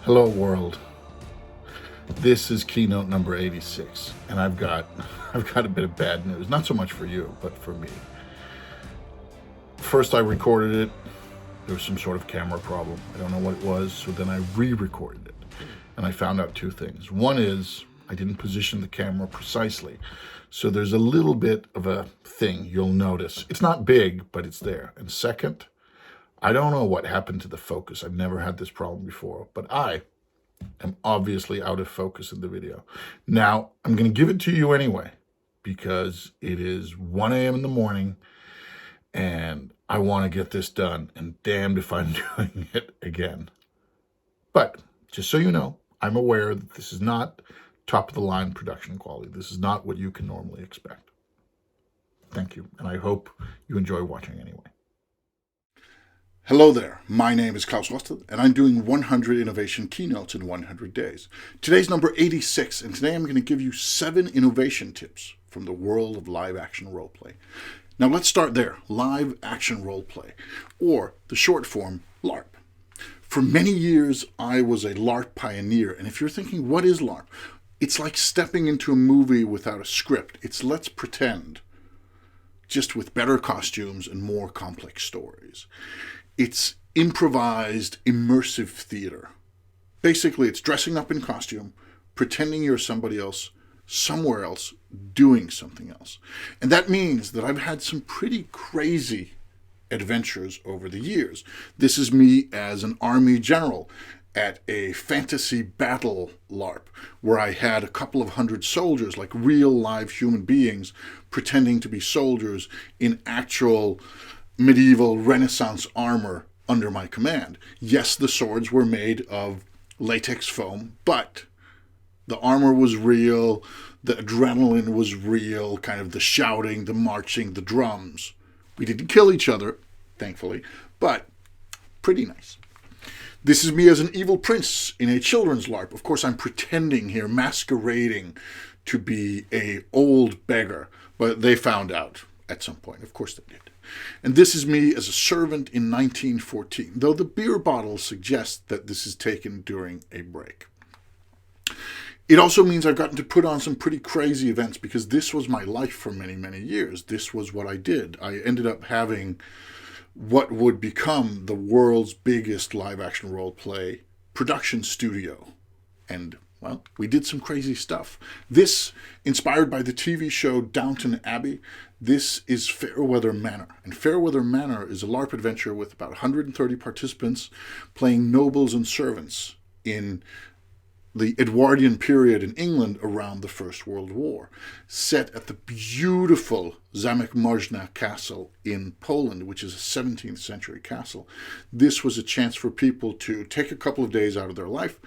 Hello world. This is keynote number 86, and I've got a bit of bad news. Not so much for you, but for me. First I recorded it. There was some sort of camera problem. I don't know what it was, so then I re-recorded it. And I found out two things. One is I didn't position the camera precisely. So there's a little bit of a thing you'll notice. It's not big, but it's there. And second, I don't know what happened to the focus. I've never had this problem before, but I am obviously out of focus in the video. Now, I'm going to give it to you anyway, because it is 1 a.m. in the morning, and I want to get this done, and damned if I'm doing it again. But just so you know, I'm aware that this is not top-of-the-line production quality. This is not what you can normally expect. Thank you, and I hope you enjoy watching anyway. Hello there, my name is Klaus Rosted, and I'm doing 100 innovation keynotes in 100 days. Today's number 86, and today I'm going to give you 7 innovation tips from the world of live-action roleplay. Now let's start there, live-action roleplay, or the short form, LARP. For many years, I was a LARP pioneer, and if you're thinking, what is LARP? It's like stepping into a movie without a script. It's let's pretend, just with better costumes and more complex stories. It's improvised, immersive theater. Basically, it's dressing up in costume, pretending you're somebody else, somewhere else, doing something else. And that means that I've had some pretty crazy adventures over the years. This is me as an army general at a fantasy battle LARP, where I had a couple of hundred soldiers, like real live human beings, pretending to be soldiers in actual medieval Renaissance armor under my command. Yes, the swords were made of latex foam, but the armor was real, the adrenaline was real, kind of the shouting, the marching, the drums. We didn't kill each other, thankfully, but pretty nice. This is me as an evil prince in a children's LARP. Of course, I'm pretending here, masquerading to be an old beggar, but they found out at some point. Of course they did. And this is me as a servant in 1914, though the beer bottle suggests that this is taken during a break. It also means I've gotten to put on some pretty crazy events, because this was my life for many, many years. This was what I did. I ended up having what would become the world's biggest live-action role-play production studio. And, well, we did some crazy stuff. This, inspired by the TV show Downton Abbey, this is Fairweather Manor. And Fairweather Manor is a LARP adventure with about 130 participants playing nobles and servants in the Edwardian period in England around the First World War, set at the beautiful Zamek Można Castle in Poland, which is a 17th century castle. This was a chance for people to take a couple of days out of their life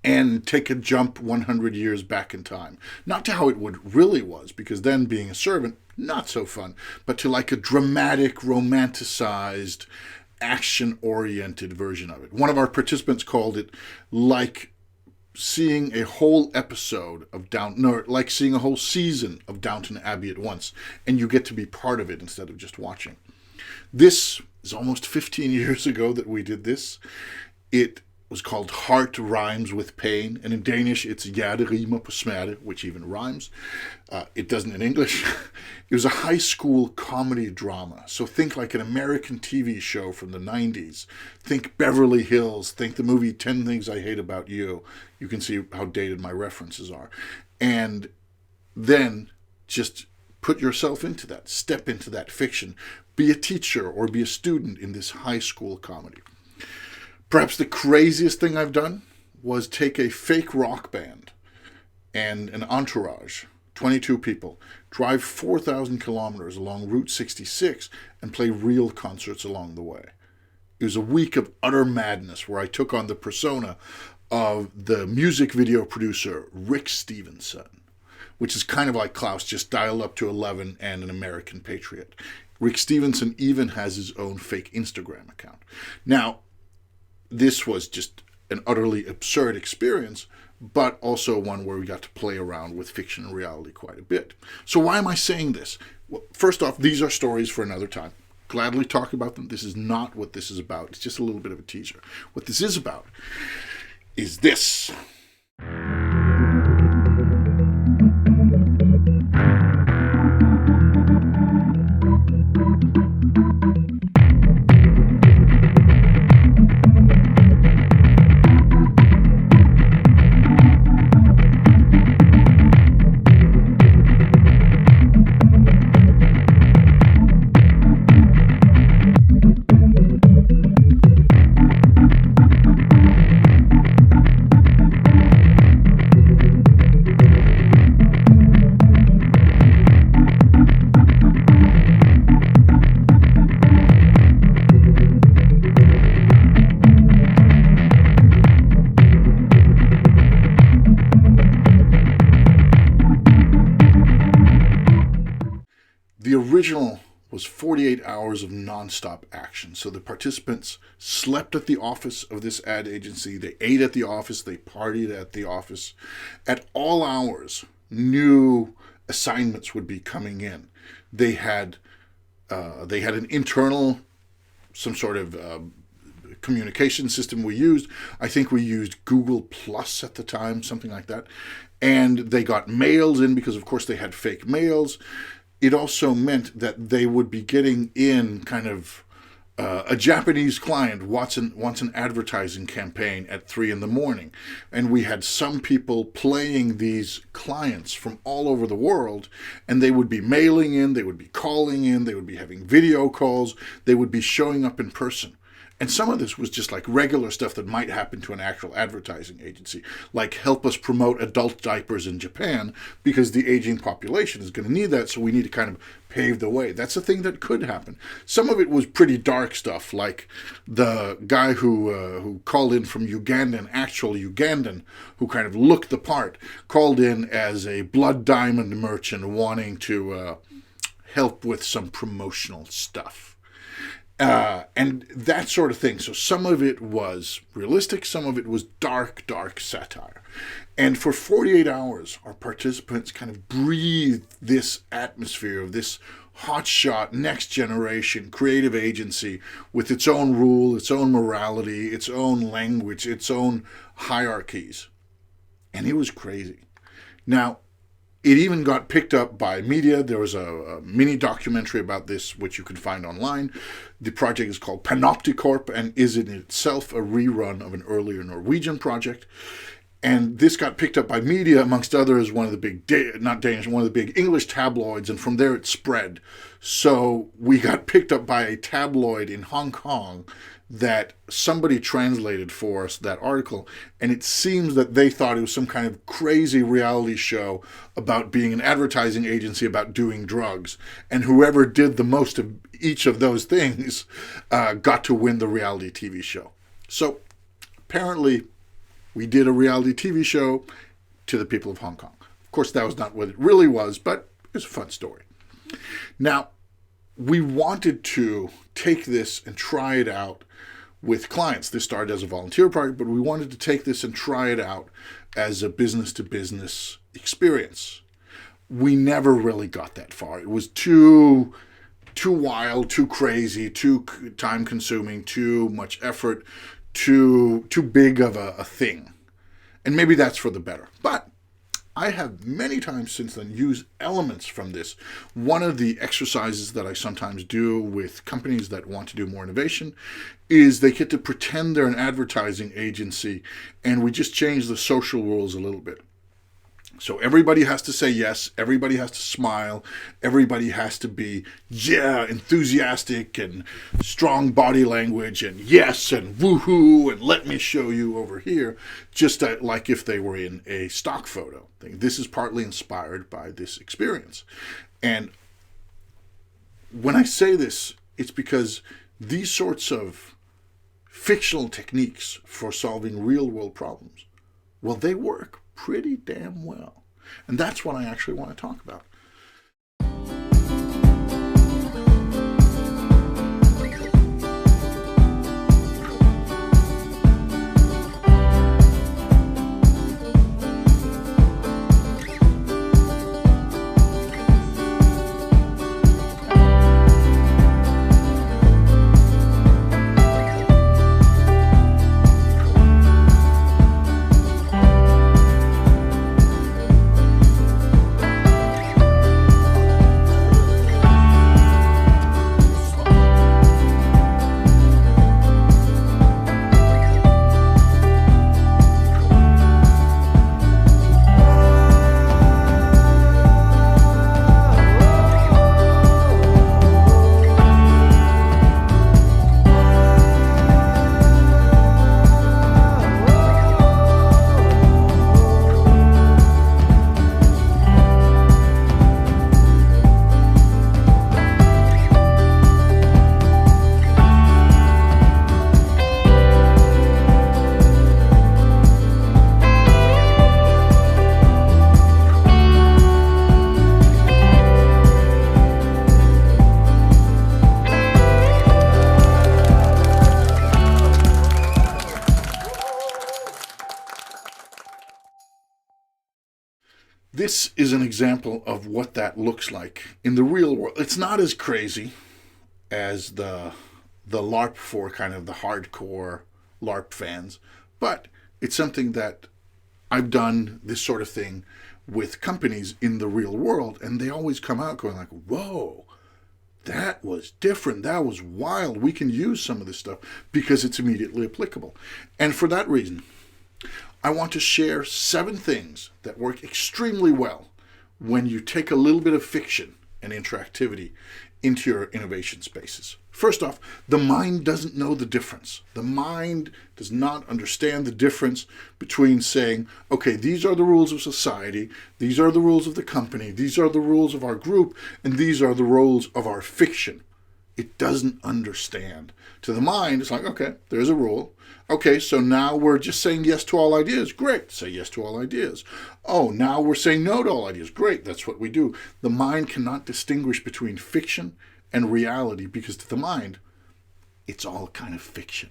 and take a jump 100 years back in time. Not to how it would really was, because then being a servant, not so fun, but to like a dramatic, romanticized, action-oriented version of it. One of our participants called it like seeing a whole episode of like seeing a whole season of Downton Abbey at once, and you get to be part of it instead of just watching. This is almost 15 years ago that we did this. It was called Heart Rhymes with Pain, and in Danish it's Ja, det rimer på smerte, which even rhymes. It doesn't in English. It was a high school comedy drama, so think like an American TV show from the 90s. Think Beverly Hills, think the movie 10 Things I Hate About You. You can see how dated my references are. And then just put yourself into that, step into that fiction. Be a teacher or be a student in this high school comedy. Perhaps the craziest thing I've done was take a fake rock band and an entourage, 22 people, drive 4,000 kilometers along Route 66 and play real concerts along the way. It was a week of utter madness where I took on the persona of the music video producer Rick Stevenson, which is kind of like Klaus, just dialed up to 11 and an American patriot. Rick Stevenson even has his own fake Instagram account. Now, this was just an utterly absurd experience, but also one where we got to play around with fiction and reality quite a bit. So why am I saying this? Well, first off, these are stories for another time. gladly talk about them. This is not what this is about. It's just a little bit of a teaser. What this is about is this. The original was 48 hours of nonstop action. So the participants slept at the office of this ad agency. They ate at the office. They partied at the office. At all hours, new assignments would be coming in. They had an internal, some sort of communication system we used. I think we used Google Plus at the time, something like that. And they got mails in because, of course, they had fake mails. It also meant that they would be getting in kind of a Japanese client wants an advertising campaign at 3 a.m. And we had some people playing these clients from all over the world, and they would be mailing in, they would be calling in, they would be having video calls, they would be showing up in person. And some of this was just like regular stuff that might happen to an actual advertising agency, like help us promote adult diapers in Japan because the aging population is going to need that, so we need to kind of pave the way. That's a thing that could happen. Some of it was pretty dark stuff, like the guy who called in from Uganda, an actual Ugandan who kind of looked the part, called in as a blood diamond merchant wanting to help with some promotional stuff. And that sort of thing. So some of it was realistic, some of it was dark satire. And for 48 hours, our participants kind of breathed this atmosphere of this hotshot, next generation creative agency with its own rule, its own morality, its own language, its own hierarchies. And it was crazy. Now, it even got picked up by media. There was a mini documentary about this, which you can find online. The project is called Panopticorp and is in itself a rerun of an earlier Norwegian project. And this got picked up by media, amongst others, one of the big, one of the big English tabloids, and from there it spread. So we got picked up by a tabloid in Hong Kong that somebody translated for us that article, and it seems that they thought it was some kind of crazy reality show about being an advertising agency about doing drugs, and whoever did the most of each of those things got to win the reality TV show. So apparently we did a reality TV show to the people of Hong Kong. Of course, that was not what it really was, but it was a fun story. Now, we wanted to take this and try it out with clients. This started as a volunteer project, but we wanted to take this and try it out as a business-to-business experience. We never really got that far. It was too wild, too crazy, too time-consuming, too much effort, too big of a thing. And maybe that's for the better. But I have many times since then used elements from this. One of the exercises that I sometimes do with companies that want to do more innovation is they get to pretend they're an advertising agency, and we just change the social rules a little bit. So everybody has to say yes, everybody has to smile, everybody has to be, enthusiastic and strong body language and yes and woohoo and let me show you over here, just like if they were in a stock photo thing. This is partly inspired by this experience. And when I say this, it's because these sorts of fictional techniques for solving real-world problems, well, they work pretty damn well. And that's what I actually want to talk about. this is an example of what that looks like in the real world. It's not as crazy as the LARP for kind of the hardcore LARP fans, but it's something that I've done this sort of thing with companies in the real world, and they always come out going like, whoa, that was different, that was wild, we can use some of this stuff because it's immediately applicable. And for that reason, I want to share 7 things that work extremely well when you take a little bit of fiction and interactivity into your innovation spaces. First off, the mind doesn't know the difference. The mind does not understand the difference between saying, okay, these are the rules of society, these are the rules of the company, these are the rules of our group, and these are the rules of our fiction. It doesn't understand. To the mind, it's like, okay, there's a rule. Okay, so now we're just saying yes to all ideas. Great, say yes to all ideas. Oh, now we're saying no to all ideas. Great, that's what we do. The mind cannot distinguish between fiction and reality because to the mind, it's all kind of fiction.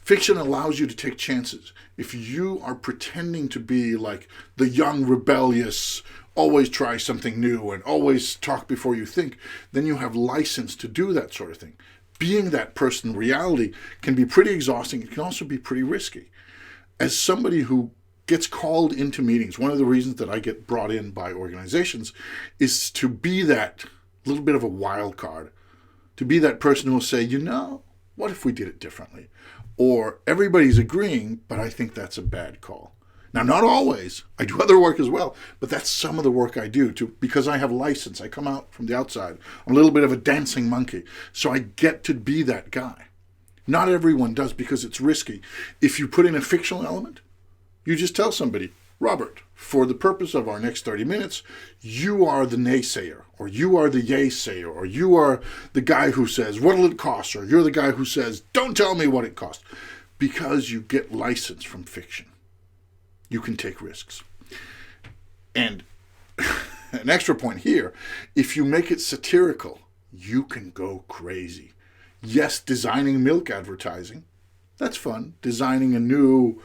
Fiction allows you to take chances. If you are pretending to be like the young, rebellious, always try something new and always talk before you think, then you have license to do that sort of thing. Being that person in reality can be pretty exhausting. It can also be pretty risky. As somebody who gets called into meetings, one of the reasons that I get brought in by organizations is to be that little bit of a wild card, to be that person who will say, you know, what if we did it differently? Or everybody's agreeing, but I think that's a bad call. Now, not always. I do other work as well, but that's some of the work I do because I have license. I come out from the outside. I'm a little bit of a dancing monkey, so I get to be that guy. Not everyone does because it's risky. If you put in a fictional element, you just tell somebody, Robert, for the purpose of our next 30 minutes, you are the naysayer, or you are the yay-sayer, or you are the guy who says, what'll it cost? Or you're the guy who says, don't tell me what it costs. Because you get license from fiction. You can take risks. And an extra point here, if you make it satirical, you can go crazy. Yes, designing milk advertising, that's fun. Designing a new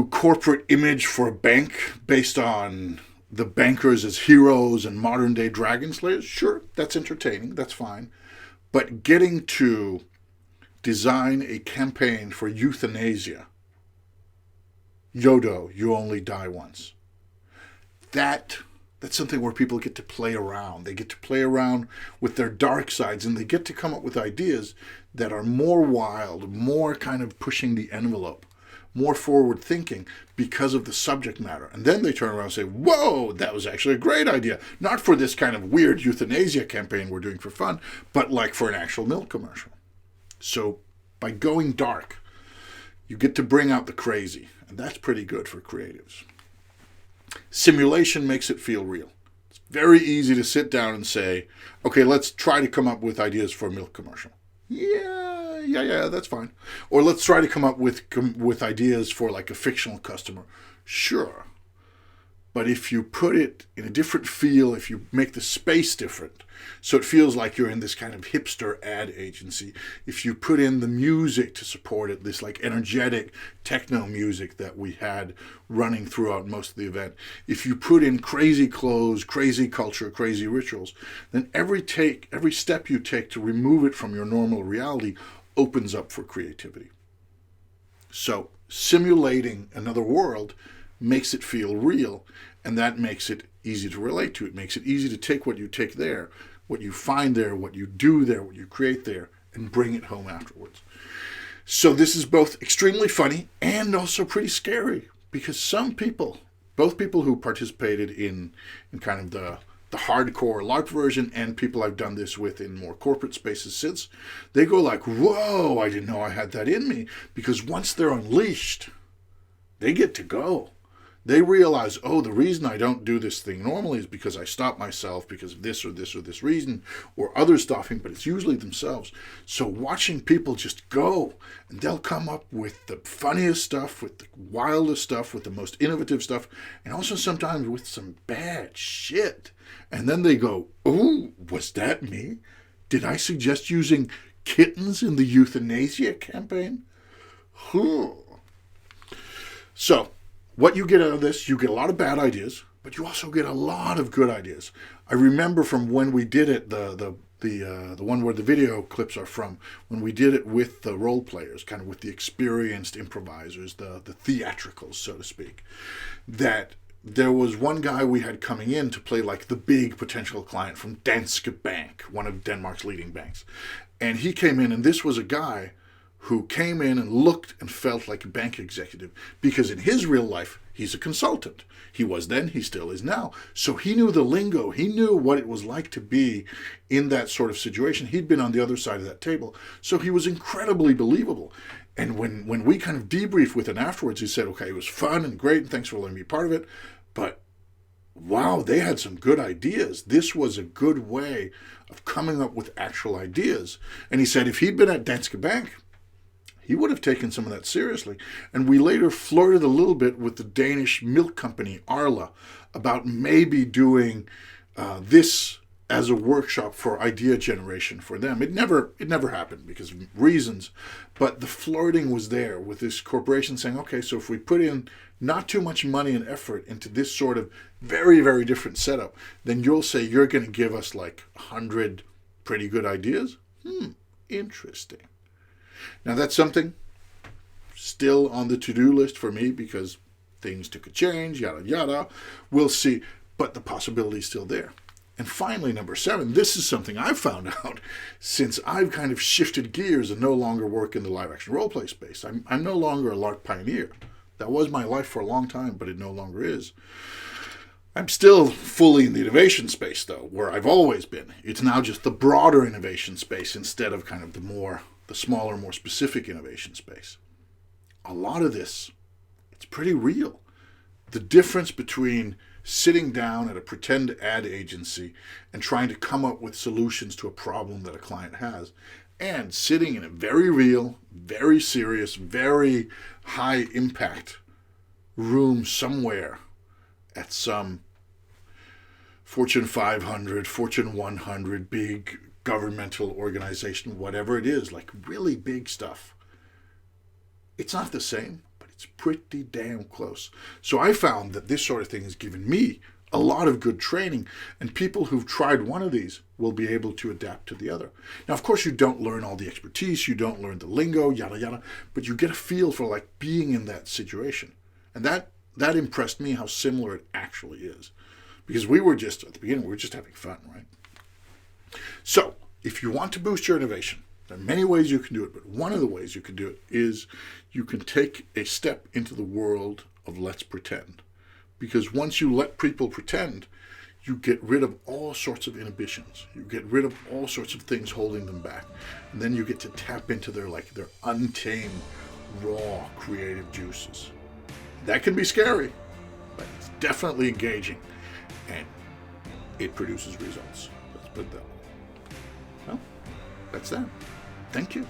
corporate image for a bank based on the bankers as heroes and modern day dragon slayers, sure, that's entertaining, that's fine. But getting to design a campaign for euthanasia, Yodo, you only die once. That's something where people get to play around. They get to play around with their dark sides, and they get to come up with ideas that are more wild, more kind of pushing the envelope, more forward thinking because of the subject matter. And then they turn around and say, whoa, that was actually a great idea. Not for this kind of weird euthanasia campaign we're doing for fun, but like for an actual milk commercial. So by going dark, you get to bring out the crazy. And that's pretty good for creatives. Simulation makes it feel real. It's very easy to sit down and say, okay, let's try to come up with ideas for a milk commercial. Yeah, that's fine. Or let's try to come up with ideas for like a fictional customer. Sure. But if you put it in a different feel, if you make the space different, so it feels like you're in this kind of hipster ad agency, if you put in the music to support it, this like energetic techno music that we had running throughout most of the event, if you put in crazy clothes, crazy culture, crazy rituals, then every step you take to remove it from your normal reality opens up for creativity. So simulating another world makes it feel real, and that makes it easy to relate to. It makes it easy to take what you take there, what you find there, what you do there, what you create there, and bring it home afterwards. So this is both extremely funny and also pretty scary, because some people, both people who participated in kind of the hardcore LARP version and people I've done this with in more corporate spaces since, they go like, whoa, I didn't know I had that in me. Because once they're unleashed, they get to go. They realize, oh, the reason I don't do this thing normally is because I stop myself because of this or this or this reason, or others stopping, but it's usually themselves. So watching people just go, and they'll come up with the funniest stuff, with the wildest stuff, with the most innovative stuff, and also sometimes with some bad shit. And then they go, oh, was that me? Did I suggest using kittens in the euthanasia campaign? So, what you get out of this, you get a lot of bad ideas, but you also get a lot of good ideas. I remember from when we did it, the one where the video clips are from, when we did it with the role players, kind of with the experienced improvisers, the theatricals, so to speak, that there was one guy we had coming in to play like the big potential client from Danske Bank, one of Denmark's leading banks. And he came in, and this was a guy who came in and looked and felt like a bank executive, because in his real life, he's a consultant. He was then, he still is now. So he knew the lingo. He knew what it was like to be in that sort of situation. He'd been on the other side of that table. So he was incredibly believable. And when we kind of debriefed with him afterwards, he said, okay, it was fun and great, and thanks for letting me be part of it. But wow, they had some good ideas. This was a good way of coming up with actual ideas. And he said if he'd been at Danske Bank, he would have taken some of that seriously. And we later flirted a little bit with the Danish milk company, Arla, about maybe doing this as a workshop for idea generation for them. It never happened because of reasons, but the flirting was there with this corporation saying, okay, so if we put in not too much money and effort into this sort of very, very different setup, then you'll say you're going to give us like 100 pretty good ideas. Interesting. Now that's something still on the to-do list for me because things took a change, yada, yada. We'll see, but the possibility is still there. And finally, number 7, this is something I've found out since I've kind of shifted gears and no longer work in the live-action role-play space. I'm no longer a LARP pioneer. That was my life for a long time, but it no longer is. I'm still fully in the innovation space, though, where I've always been. It's now just the broader innovation space instead of kind of the smaller, more specific innovation space. A lot of this, it's pretty real. The difference between sitting down at a pretend ad agency and trying to come up with solutions to a problem that a client has, and sitting in a very real, very serious, very high impact room somewhere at some Fortune 500, Fortune 100, big governmental organization, whatever it is, like really big stuff. It's not the same, but it's pretty damn close. So I found that this sort of thing has given me a lot of good training, and people who've tried one of these will be able to adapt to the other. Now, of course, you don't learn all the expertise, you don't learn the lingo, yada, yada, but you get a feel for like being in that situation. And that impressed me how similar it actually is. Because we were just, at the beginning, we were just having fun, right? So, if you want to boost your innovation, there are many ways you can do it, but one of the ways you can do it is you can take a step into the world of let's pretend. Because once you let people pretend, you get rid of all sorts of inhibitions. You get rid of all sorts of things holding them back. And then you get to tap into their untamed, raw, creative juices. That can be scary, but it's definitely engaging. And it produces results. Let's put it that way. Well, that's that. Thank you.